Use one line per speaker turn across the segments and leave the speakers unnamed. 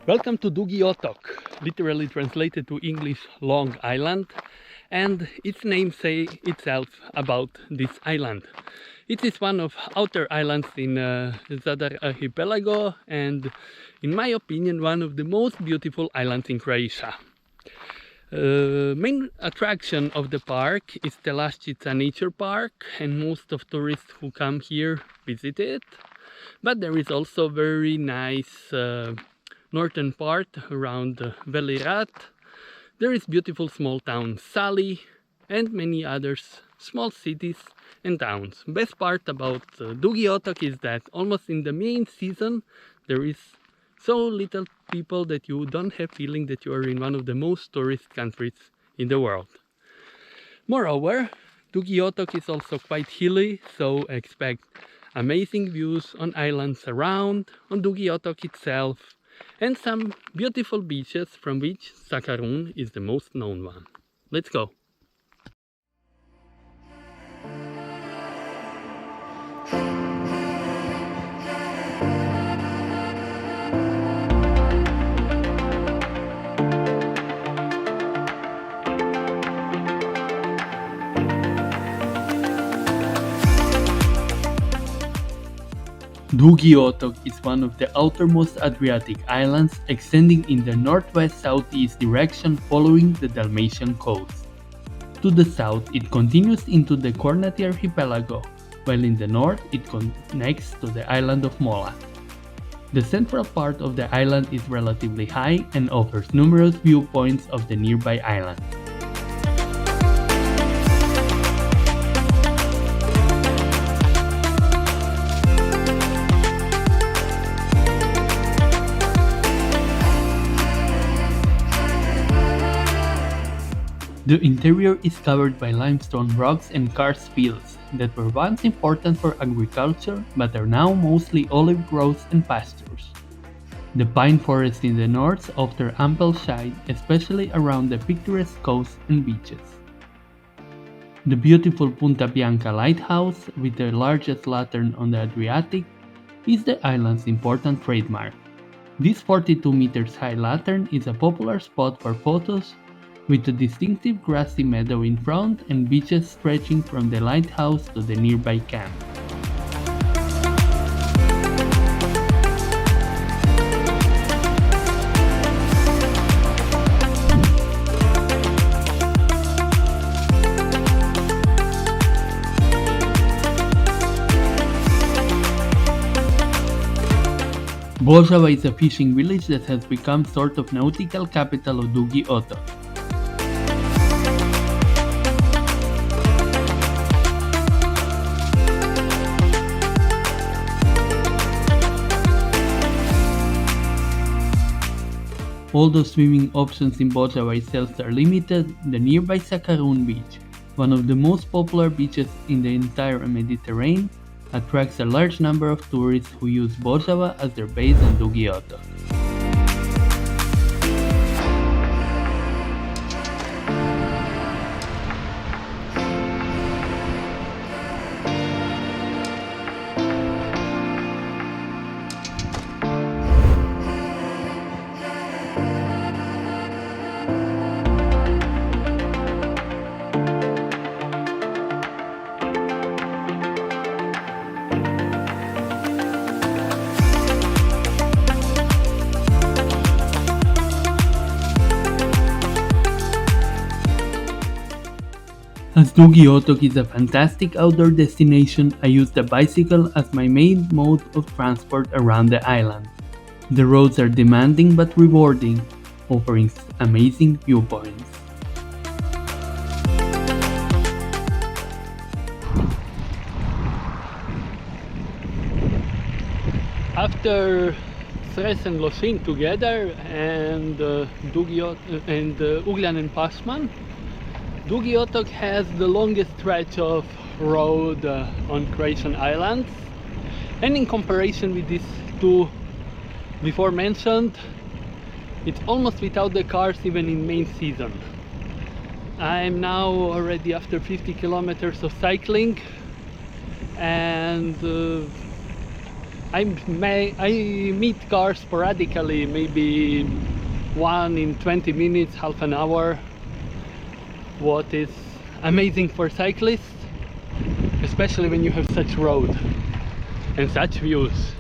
Welcome to DUGI OTOK, literally translated to English Long Island, and its name says itself about this island. It is one of outer islands in Zadar archipelago and, in my opinion, one of the most beautiful islands in Croatia. Main attraction of the park is Telašćica Nature Park, and most of tourists who come here visit it. But there is also very nice northern part around Velirat. There is beautiful small town Sali and many others small cities and towns. Best part about DUGI OTOK is that almost in the main season there is so little people that you don't have feeling that you are in one of the most tourist countries in the world. Moreover, DUGI OTOK is also quite hilly, so expect amazing views on islands around, on DUGI OTOK itself, and some beautiful beaches, from which Sakarun is the most known one. Let's go! DUGI OTOK is one of the outermost Adriatic islands, extending in the northwest-southeast direction following the Dalmatian coast. To the south it continues into the Kornati archipelago, while in the north it connects to the island of Mola. The central part of the island is relatively high and offers numerous viewpoints of the nearby islands. The interior is covered by limestone rocks and karst fields that were once important for agriculture but are now mostly olive groves and pastures. The pine forest in the north offers ample shade, especially around the picturesque coast and beaches. The beautiful Punta Bianca lighthouse, with the largest lantern on the Adriatic, is the island's important trademark. This 42 meters high lantern is a popular spot for photos, with a distinctive grassy meadow in front and beaches stretching from the lighthouse to the nearby camp. Božava is a fishing village that has become sort of nautical capital of DUGI OTOK. Although swimming options in Božava itself are limited, the nearby Sakarun beach, one of the most popular beaches in the entire Mediterranean, attracts a large number of tourists who use Božava as their base on DUGI OTOK. As DUGI OTOK is a fantastic outdoor destination, I use the bicycle as my main mode of transport around the island. The roads are demanding but rewarding, offering amazing viewpoints. After Sres and Losin together and Ugljan and Pasman, DUGI OTOK has the longest stretch of road on Croatian islands, and in comparison with these two before mentioned, it's almost without the cars even in main season. I'm now already after 50 kilometers of cycling, and I meet cars sporadically, maybe one in 20 minutes, half an hour. What is amazing for cyclists, especially when you have such road and such views.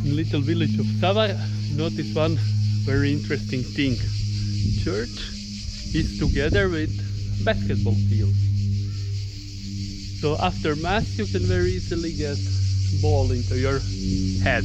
Little village of Savar, notice one very interesting thing. Church is together with basketball field. So after mass you can very easily get ball into your head.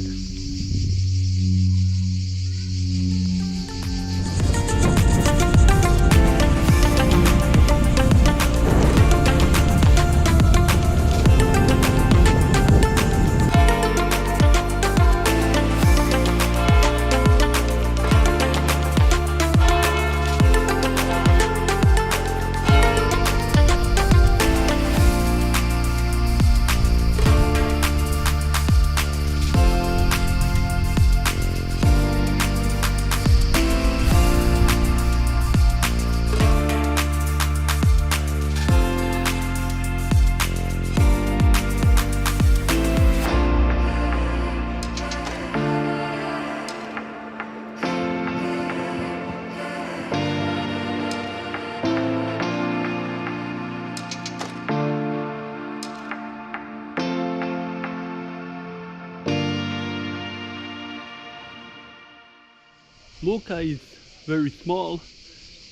Luka is very small,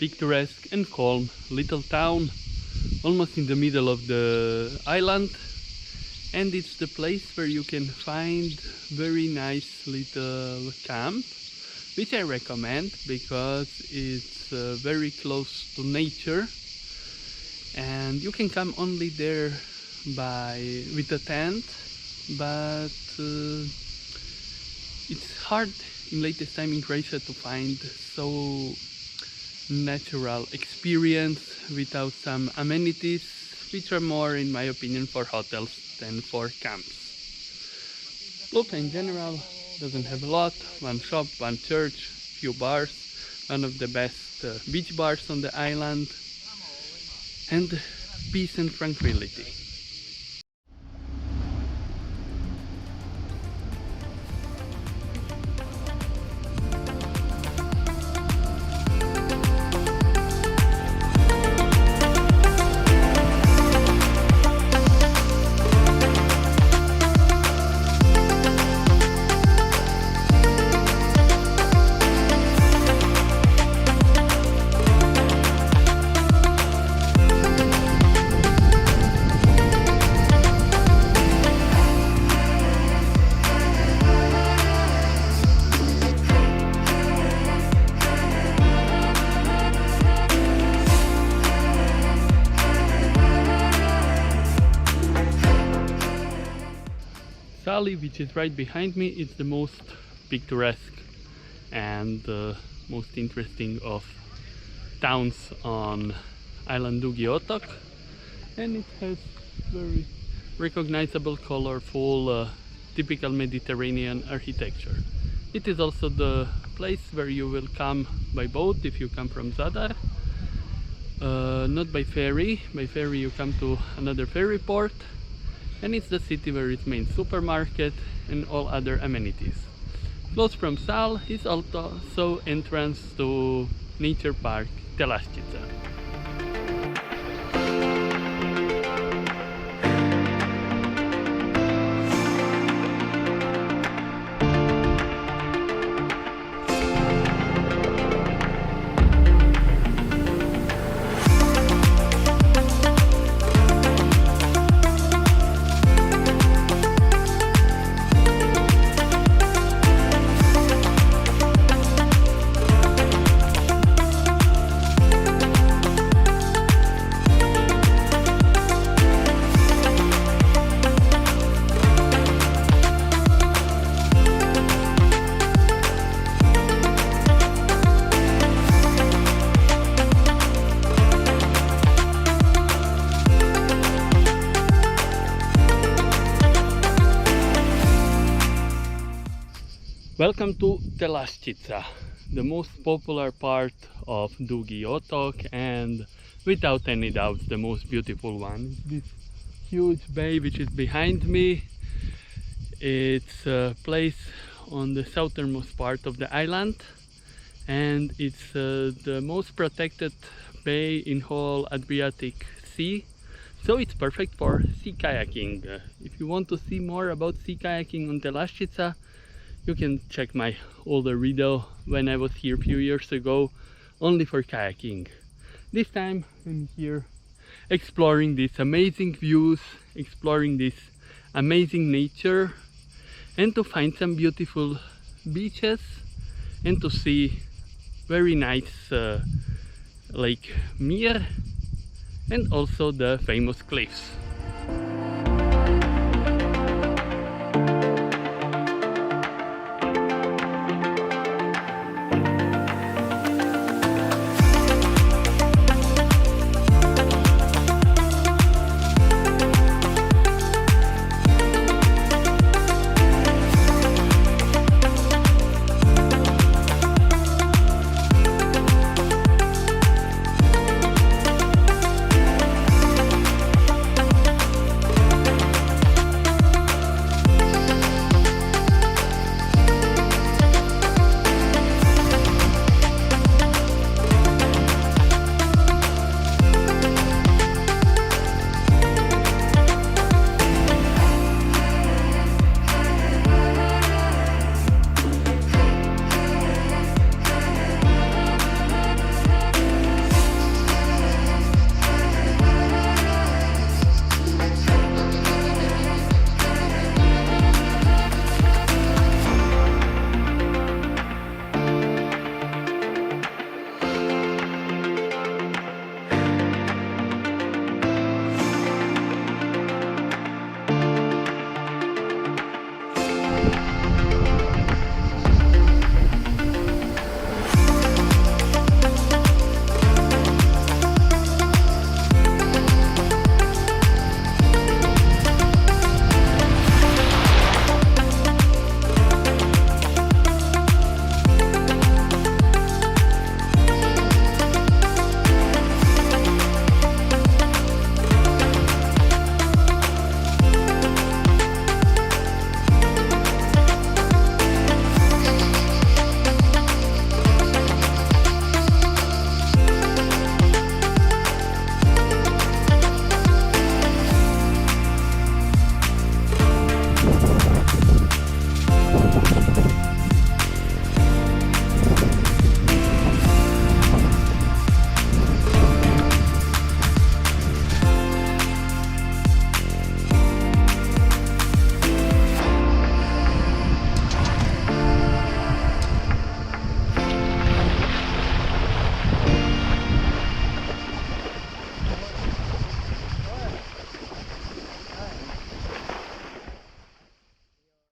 picturesque and calm little town, almost in the middle of the island, and it's the place where you can find very nice little camp, which I recommend because it's very close to nature, and you can come only there with a tent, but it's hard in latest time in Croatia to find so natural experience without some amenities, which are more, in my opinion, for hotels than for camps. Luka in general doesn't have a lot, one shop, one church, few bars, one of the best beach bars on the island, and peace and tranquility. Sali, which is right behind me, is the most picturesque and most interesting of towns on island DUGI OTOK, and it has very recognizable, colorful, typical Mediterranean architecture. It is also the place where you will come by boat if you come from Zadar, not by ferry. By ferry you come to another ferry port, and it's the city where its main supermarket and all other amenities. Close from Sal is also entrance to nature park Telašćica. Welcome to Telašćica, the most popular part of DUGI OTOK, and without any doubt the most beautiful one. This huge bay which is behind me, it's a place on the southernmost part of the island, and it's the most protected bay in whole Adriatic Sea, so it's perfect for sea kayaking. If you want to see more about sea kayaking on Telašćica, you can check my older video when I was here a few years ago only for kayaking. This time I'm here exploring these amazing views, exploring this amazing nature, and to find some beautiful beaches and to see very nice Lake Mir and also the famous cliffs.